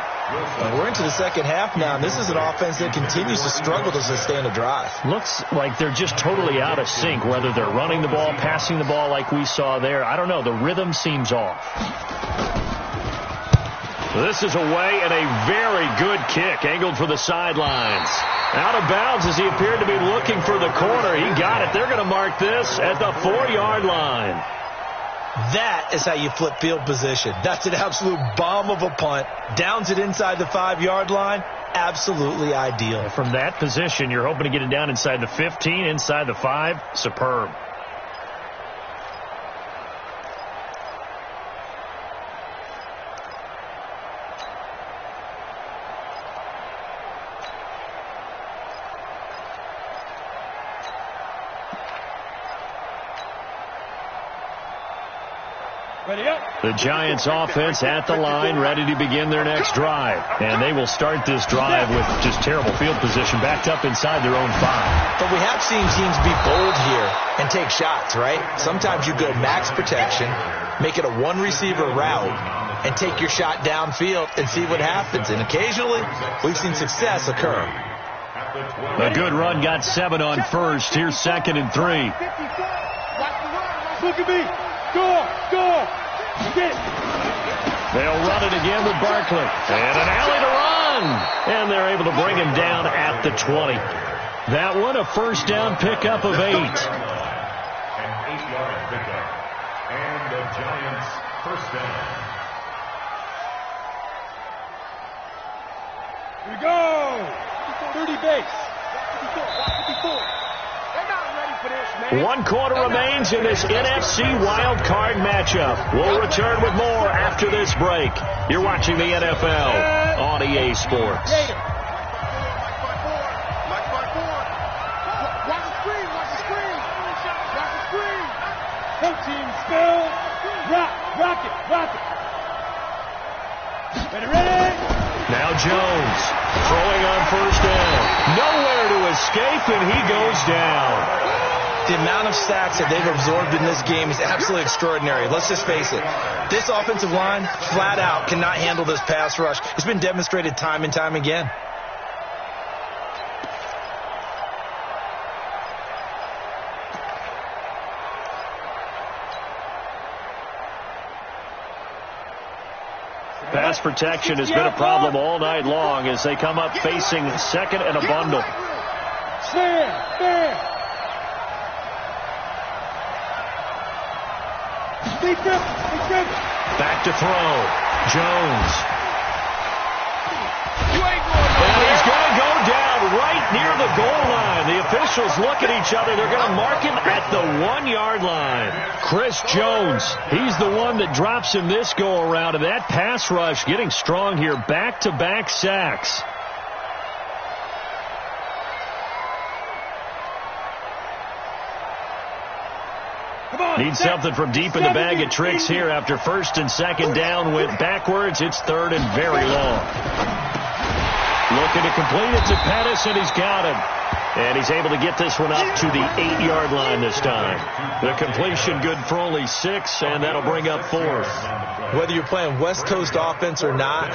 [SPEAKER 4] We're into the second half now, and this is an offense that continues to struggle to sustain a drive.
[SPEAKER 2] Looks like they're just totally out of sync, whether they're running the ball, passing the ball like we saw there. I don't know. The rhythm seems off. This is away, and a very good kick, angled for the sidelines. Out of bounds as he appeared to be looking for the corner. He got it. They're going to mark this at the 4-yard line.
[SPEAKER 4] That is how you flip field position. That's an absolute bomb of a punt. Downs it inside the 5-yard line. Absolutely ideal.
[SPEAKER 2] From that position, you're hoping to get it down inside the 15, inside the 5. Superb. The Giants offense at the line, ready to begin their next drive. And they will start this drive with just terrible field position, backed up inside their own 5.
[SPEAKER 4] But we have seen teams be bold here and take shots, right? Sometimes you go max protection, make it a one-receiver route, and take your shot downfield and see what happens. And occasionally, we've seen success occur.
[SPEAKER 2] A good run got 7 on first. Here's second and 3.
[SPEAKER 6] Look at me. Go.
[SPEAKER 2] They'll run it again with Barkley. And an alley to run. And they're able to bring him down at the 20. That one, a first down pickup of 8.
[SPEAKER 5] An 8-yard pickup. And the Giants first down.
[SPEAKER 6] Here we go. 30 base. 54.
[SPEAKER 2] One quarter remains in this NFC Wild Card matchup. We'll return with more after this break. You're watching the NFL on EA Sports.
[SPEAKER 6] team, spell. Rock it. Ready?
[SPEAKER 2] Now Jones throwing on first down. Nowhere to escape, and he goes down.
[SPEAKER 4] The amount of sacks that they've absorbed in this game is absolutely extraordinary. Let's just face it. This offensive line, flat out, cannot handle this pass rush. It's been demonstrated time and time again.
[SPEAKER 2] Pass protection has been a problem all night long as they come up facing second and a bundle. Back to throw. Jones. And he's going to go down right near the goal line. The officials look at each other. They're going to mark him at the 1-yard line. Chris Jones, he's the one that drops him this go-around. And that pass rush getting strong here. Back-to-back sacks. Need something from deep in the bag of tricks here after first and second down. Went backwards. It's third and very long. Looking to complete it to Pettis, and he's got him. And he's able to get this one up to the 8-yard line this time. The completion good for only 6, and that'll bring up fourth.
[SPEAKER 4] Whether you're playing West Coast offense or not,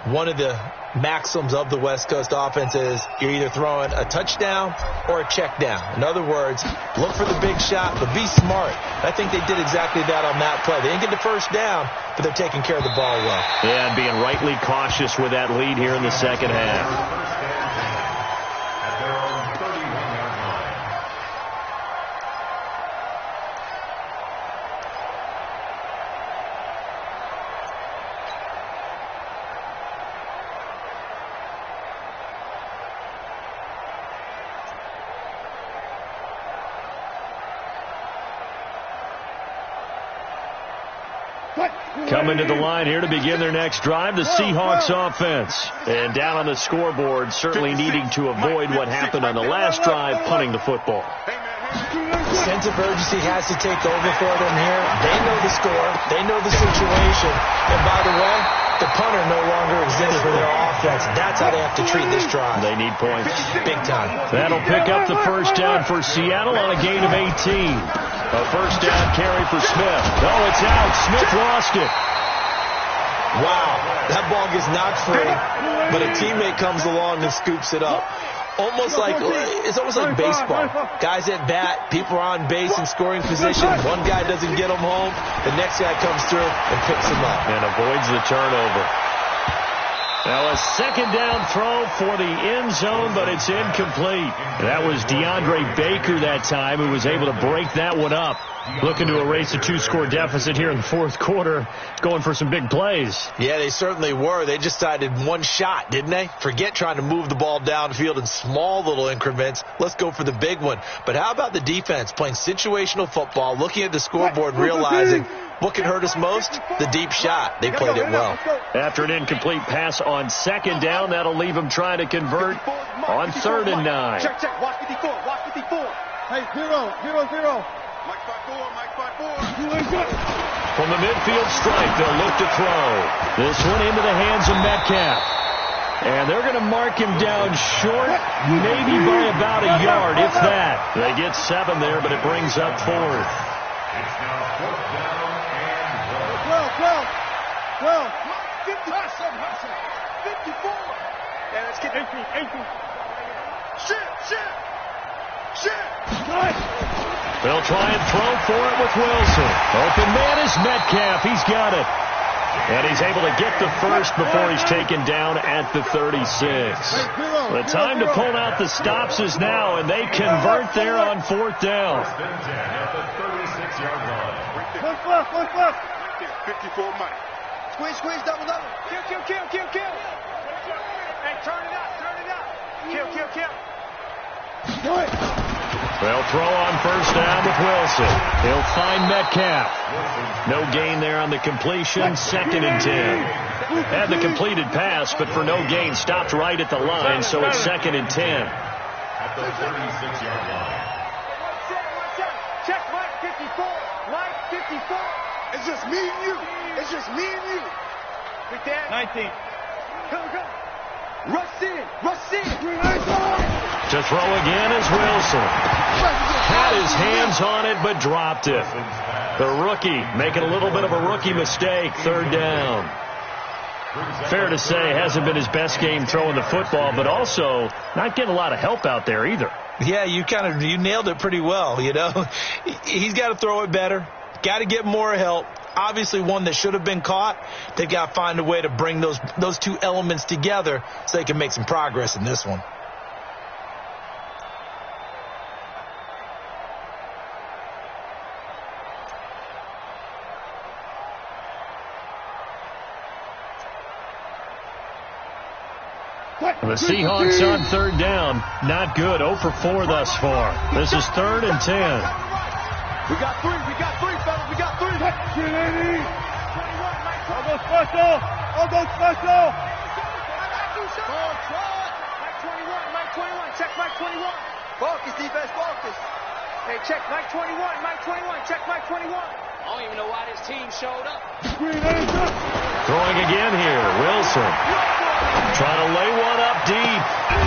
[SPEAKER 4] one of the maxims of the West Coast offense is you're either throwing a touchdown or a check down. In other words, look for the big shot, but be smart. I think they did exactly that on that play. They didn't get the first down, but they're taking care of the ball well.
[SPEAKER 2] Yeah, and being rightly cautious with that lead here in the second half.
[SPEAKER 5] At their own 31-yard line.
[SPEAKER 2] Coming to the line here to begin their next drive, the Seahawks offense. And down on the scoreboard, certainly needing to avoid what happened on the last drive, punting the football.
[SPEAKER 4] Sense of urgency has to take over for them here. They know the score. They know the situation. And by the way, the punter no longer exists for their offense. That's how they have to treat this drive.
[SPEAKER 2] They need points.
[SPEAKER 4] Big time.
[SPEAKER 2] That'll pick up the first down for Seattle on a gain of 18. A first down carry for Smith. Oh, it's out. Smith lost it.
[SPEAKER 4] Wow. That ball gets knocked free, but a teammate comes along and scoops it up. It's almost like baseball. Guys at bat, people are on base in scoring position. One guy doesn't get them home. The next guy comes through and picks him up.
[SPEAKER 2] And avoids the turnover. Now a second down throw for the end zone, but it's incomplete. That was DeAndre Baker that time who was able to break that one up. Looking to erase a 2-score deficit here in the fourth quarter, going for some big plays.
[SPEAKER 4] Yeah, they certainly were. They just decided one shot, didn't they? Forget trying to move the ball downfield in small little increments. Let's go for the big one. But how about the defense playing situational football, looking at the scoreboard, realizing what can hurt us most? The deep shot. They played it well.
[SPEAKER 2] After an incomplete pass on second down, that'll leave them trying to convert on 3rd and 9.
[SPEAKER 6] Check. Watch 54. Hey, 0. Mike 5-4.
[SPEAKER 2] From the midfield stripe, they'll look to throw. This one into the hands of Metcalf. And they're going to mark him down short, maybe by about a yard, if that. They get 7 there, but it brings up 4th.
[SPEAKER 5] It's now 4th down and
[SPEAKER 6] 12. 54. Yeah, let's get 18. Shit.
[SPEAKER 2] They'll try and throw for it with Wilson. Open man is Metcalf. He's got it. And he's able to get the first before he's taken down at the 36. The time to pull out the stops is now, and they convert there on 4th down.
[SPEAKER 5] at the 36-yard line.
[SPEAKER 6] One left. 54 Mike. Squeeze, double. Kill. Hey, turn it up. Kill.
[SPEAKER 2] They'll throw on first down with Wilson. He'll find Metcalf. No gain there on the completion. 2nd and 10. Had the completed pass, but for no gain, stopped right at the line, so it's 2nd and 10.
[SPEAKER 5] At the 36-yard line.
[SPEAKER 6] Check Mike 54. Mike 54. It's just me and you. It's just me and you. Big Dan. 19. Go. Rush in. Rush in.
[SPEAKER 2] To throw again is Wilson. Had his hands on it, but dropped it. The rookie making a little bit of a rookie mistake. 3rd down. Fair to say, hasn't been his best game throwing the football, but also not getting a lot of help out there either.
[SPEAKER 4] Yeah, you nailed it pretty well, you know. He's got to throw it better. Got to get more help. Obviously one that should have been caught. They've got to find a way to bring those two elements together so they can make some progress in this one.
[SPEAKER 2] The Seahawks on 3rd down. Not good. 0 for 4 thus far. This is 3rd and 10.
[SPEAKER 6] We got 3, fellas. We got 3. I'll go special. Mike 21. Check Mike 21. Focus, defense, focus. Hey, check Mike 21. Check Mike 21. I don't even know why this team showed up.
[SPEAKER 2] Throwing again here. Wilson. Trying to lay one up deep.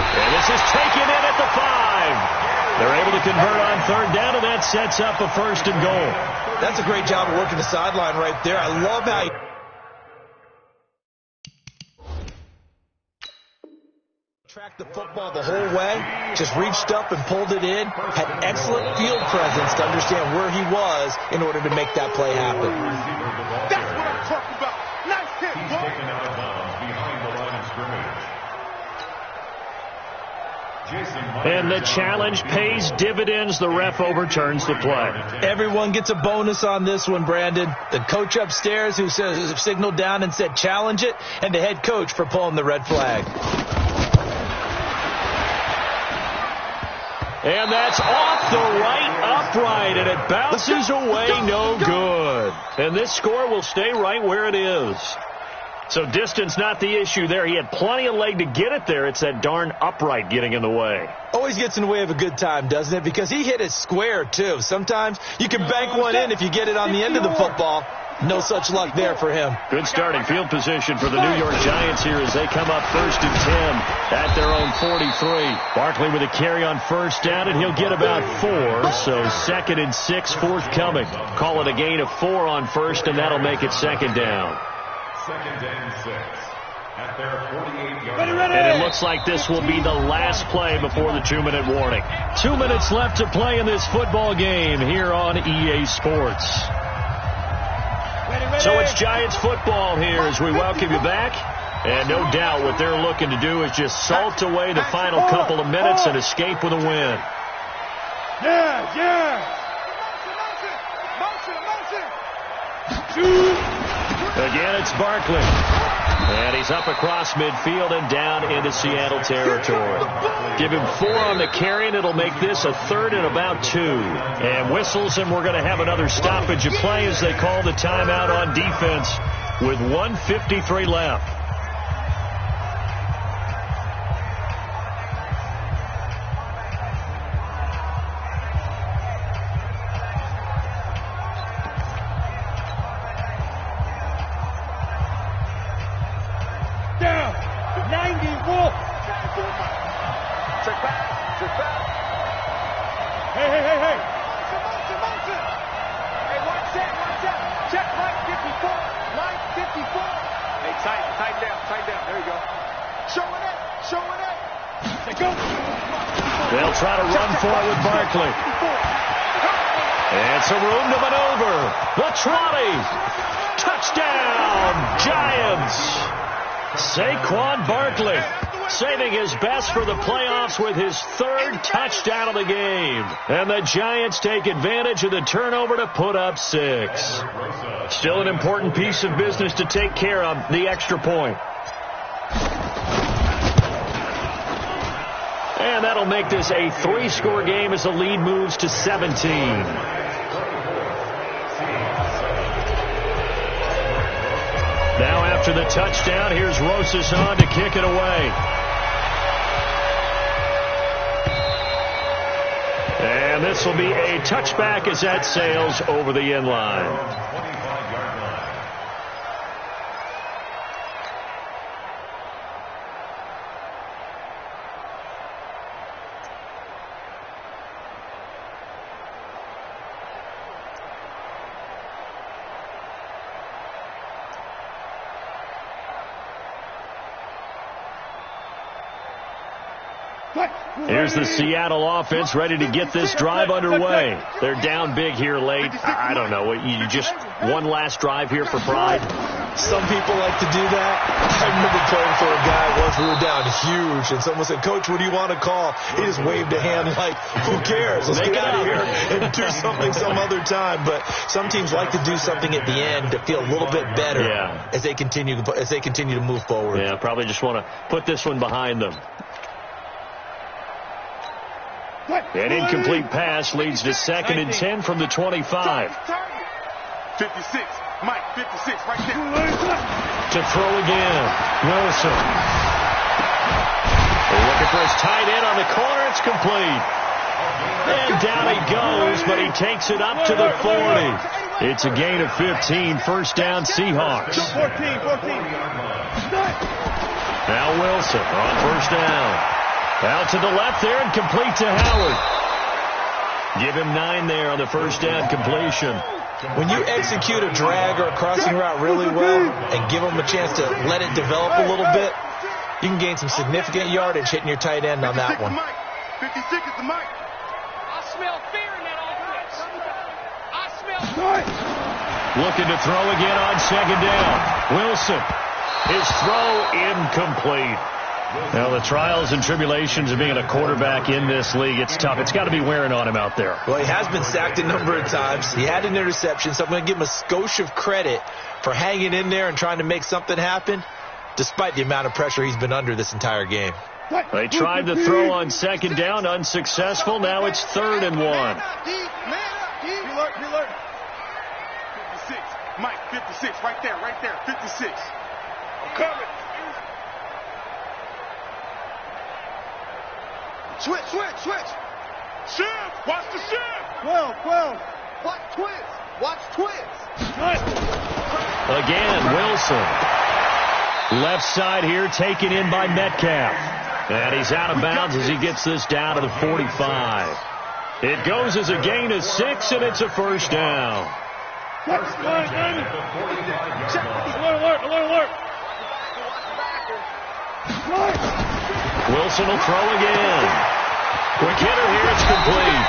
[SPEAKER 2] And this is taken in at the 5. They're able to convert on 3rd down, and that sets up a 1st and goal.
[SPEAKER 4] That's a great job of working the sideline right there. I love how he tracked the football the whole way, just reached up and pulled it in, had excellent field presence to understand where he was in order to make that play happen.
[SPEAKER 6] That's what I'm talking about. Nice hit,
[SPEAKER 5] He's taken out of bounds behind the line of scrimmage.
[SPEAKER 2] And the challenge pays dividends. The ref overturns the play.
[SPEAKER 4] Everyone gets a bonus on this one, Brandon. The coach upstairs who signaled down and said challenge it, and the head coach for pulling the red flag.
[SPEAKER 2] And that's off the right upright, and it bounces away, no good. And this score will stay right where it is. So distance not the issue there. He had plenty of leg to get it there. It's that darn upright getting in the way.
[SPEAKER 4] Always gets in the way of a good time, doesn't it? Because he hit it square, too. Sometimes you can bank one in if you get it on the end of the football. No such luck there for him.
[SPEAKER 2] Good starting field position for the New York Giants here as they come up 1st and 10 at their own 43. Barkley with a carry on 1st down, and he'll get about 4. So 2nd and 6 forthcoming. Call it a gain of 4 on 1st, and that'll make it 2nd down.
[SPEAKER 5] 2nd and 6 at their 48-yard line.
[SPEAKER 2] And it looks like this will be the last play before the 2-minute warning. 2 minutes left to play in this football game here on EA Sports. So it's Giants football here as we welcome you back. And no doubt what they're looking to do is just salt away the final couple of minutes and escape with a win. Again, it's Barkley. And he's up across midfield and down into Seattle territory. Give him 4 on the carry, and it'll make this a 3rd and about 2. And whistles, and we're going to have another stoppage of play as they call the timeout on defense with 1:53 left. They'll try to run for it with Barkley. And some room to maneuver. The trolley. Touchdown, Giants. Saquon Barkley saving his best for the playoffs with his 3rd touchdown of the game. And the Giants take advantage of the turnover to put up 6. Still an important piece of business to take care of, the extra point. And that'll make this a 3-score game as the lead moves to 17. Now after the touchdown, here's Rosas on to kick it away. And this will be a touchback as that sails over the end line. Here's the Seattle offense ready to get this drive underway. They're down big here late. I don't know. You just one last drive here for pride?
[SPEAKER 4] Some people like to do that. I remember playing for a guy once. We were down huge, and someone said, "Coach, what do you want to call?" He just waved a hand like, "Who cares? Let's get out of here and do something some other time." But some teams like to do something at the end to feel a little bit better as they continue to move forward.
[SPEAKER 2] Yeah, probably just want to put this one behind them. An incomplete pass leads to 2nd and 10 from the 25.
[SPEAKER 3] 56. Mike, 56, right there.
[SPEAKER 2] To throw again. Wilson. They're looking for his tight end on the corner. It's complete. And down he goes, but he takes it up to the 40. It's a gain of 15. First down, Seahawks.
[SPEAKER 3] 14.
[SPEAKER 2] Now Wilson on first down. Out to the left there and complete to Howard. Give him 9 there on the first down completion.
[SPEAKER 4] When you execute a drag or a crossing route really well and give them a chance to let it develop a little bit, you can gain some significant yardage hitting your tight end on that one.
[SPEAKER 3] 56 is the mic.
[SPEAKER 6] I smell fear in that offense. I smell.
[SPEAKER 2] Looking to throw again on second down. Wilson. His throw incomplete. Now, the trials and tribulations of being a quarterback in this league, it's tough. It's got to be wearing on him out there.
[SPEAKER 4] Well, he has been sacked a number of times. He had an interception, so I'm going to give him a skosh of credit for hanging in there and trying to make something happen, despite the amount of pressure he's been under this entire game.
[SPEAKER 2] They tried to throw on second down, unsuccessful. Now it's 3rd and 1.
[SPEAKER 3] Alert. 56. Mike, 56, right there. 56. I'm coming.
[SPEAKER 6] Switch.
[SPEAKER 3] Shift. Watch the shift.
[SPEAKER 6] 12. Watch twins.
[SPEAKER 2] Again, Wilson. Left side here taken in by Metcalf. And he's out of bounds as he gets this down to the 45. It goes as a gain of 6, and it's a first down.
[SPEAKER 3] Alert.
[SPEAKER 2] Wilson will throw again. Quick hitter here, it's complete.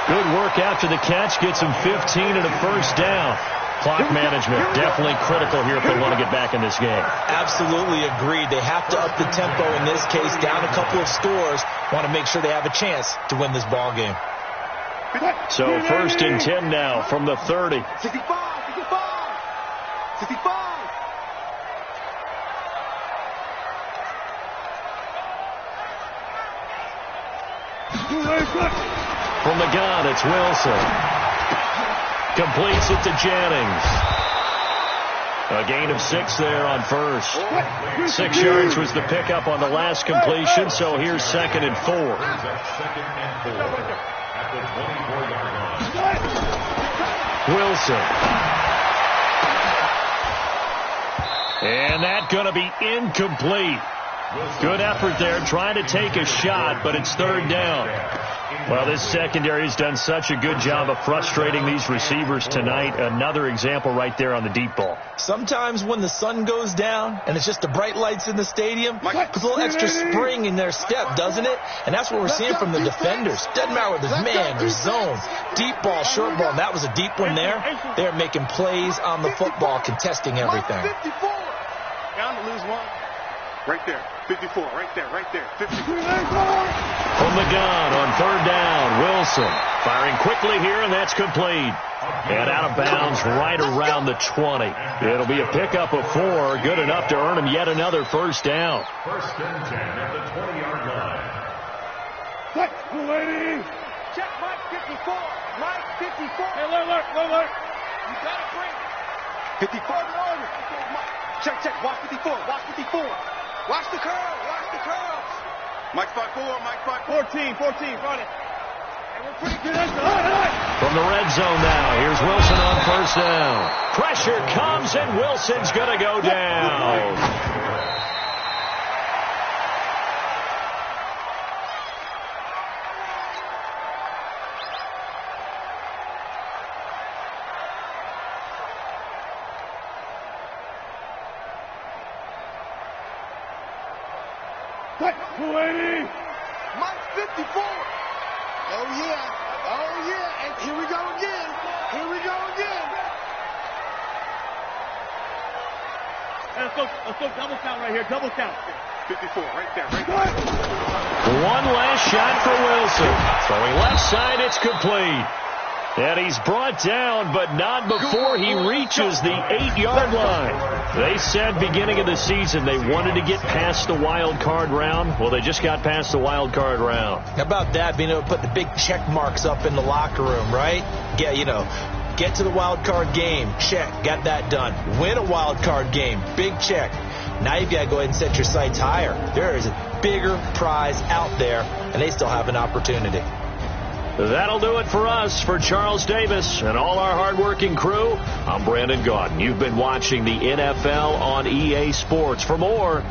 [SPEAKER 2] Good work after the catch, gets him 15 and a first down. Clock management, definitely critical here if they want to get back in this game.
[SPEAKER 4] Absolutely agreed. They have to up the tempo in this case, down a couple of scores. Want to make sure they have a chance to win this ball game.
[SPEAKER 2] So 1st and 10 now from the 30.
[SPEAKER 6] 65.
[SPEAKER 2] From the gun, it's Wilson. Completes it to Jennings. A gain of 6 there on first. 6 yards was the pickup on the last completion, so here's 2nd and 4. Wilson. And that going to be incomplete. Good effort there, trying to take a shot, but it's 3rd down. Well, this secondary has done such a good job of frustrating these receivers tonight. Another example right there on the deep ball.
[SPEAKER 4] Sometimes when the sun goes down and it's just the bright lights in the stadium, puts a little extra spring in their step, doesn't it? And that's what we're seeing from the defenders. Doesn't matter whether it's man or zone, deep ball, short ball, and that was a deep one there. They're making plays on the football, contesting everything.
[SPEAKER 3] Down to lose one. Right there. 54. Right there. 54.
[SPEAKER 2] From the gun on 3rd down, Wilson firing quickly here, and that's complete. And out of bounds right around the 20. It'll be a pickup of 4, good enough to earn him yet another first down.
[SPEAKER 5] 1st and 10 at the 20-yard line.
[SPEAKER 6] Check Mike 54. Mike 54.
[SPEAKER 3] Hey, alert.
[SPEAKER 6] You gotta bring
[SPEAKER 3] 54.
[SPEAKER 6] Check. Watch 54. Watch the curls.
[SPEAKER 3] Mike 5-4. 14. Run it.
[SPEAKER 2] From the red zone now, here's Wilson on first down. Pressure comes, and Wilson's going to go down.
[SPEAKER 6] Mike 54. Oh, yeah. Oh, yeah. And here we go again. Here we go again.
[SPEAKER 3] Let's go double count right here. Double count. 54, right there.
[SPEAKER 2] One last shot for Wilson. Throwing left side, it's complete. And he's brought down, but not before he reaches the 8-yard line. They said beginning of the season they wanted to get past the wild card round. Well, they just got past the wild card round.
[SPEAKER 4] How about that, being able to put the big check marks up in the locker room, right? Get to the wild card game. Check. Got that done. Win a wild card game. Big check. Now you've got to go ahead and set your sights higher. There is a bigger prize out there, and they still have an opportunity.
[SPEAKER 2] That'll do it for us. For Charles Davis and all our hardworking crew, I'm Brandon Gaudin. You've been watching the NFL on EA Sports. For more,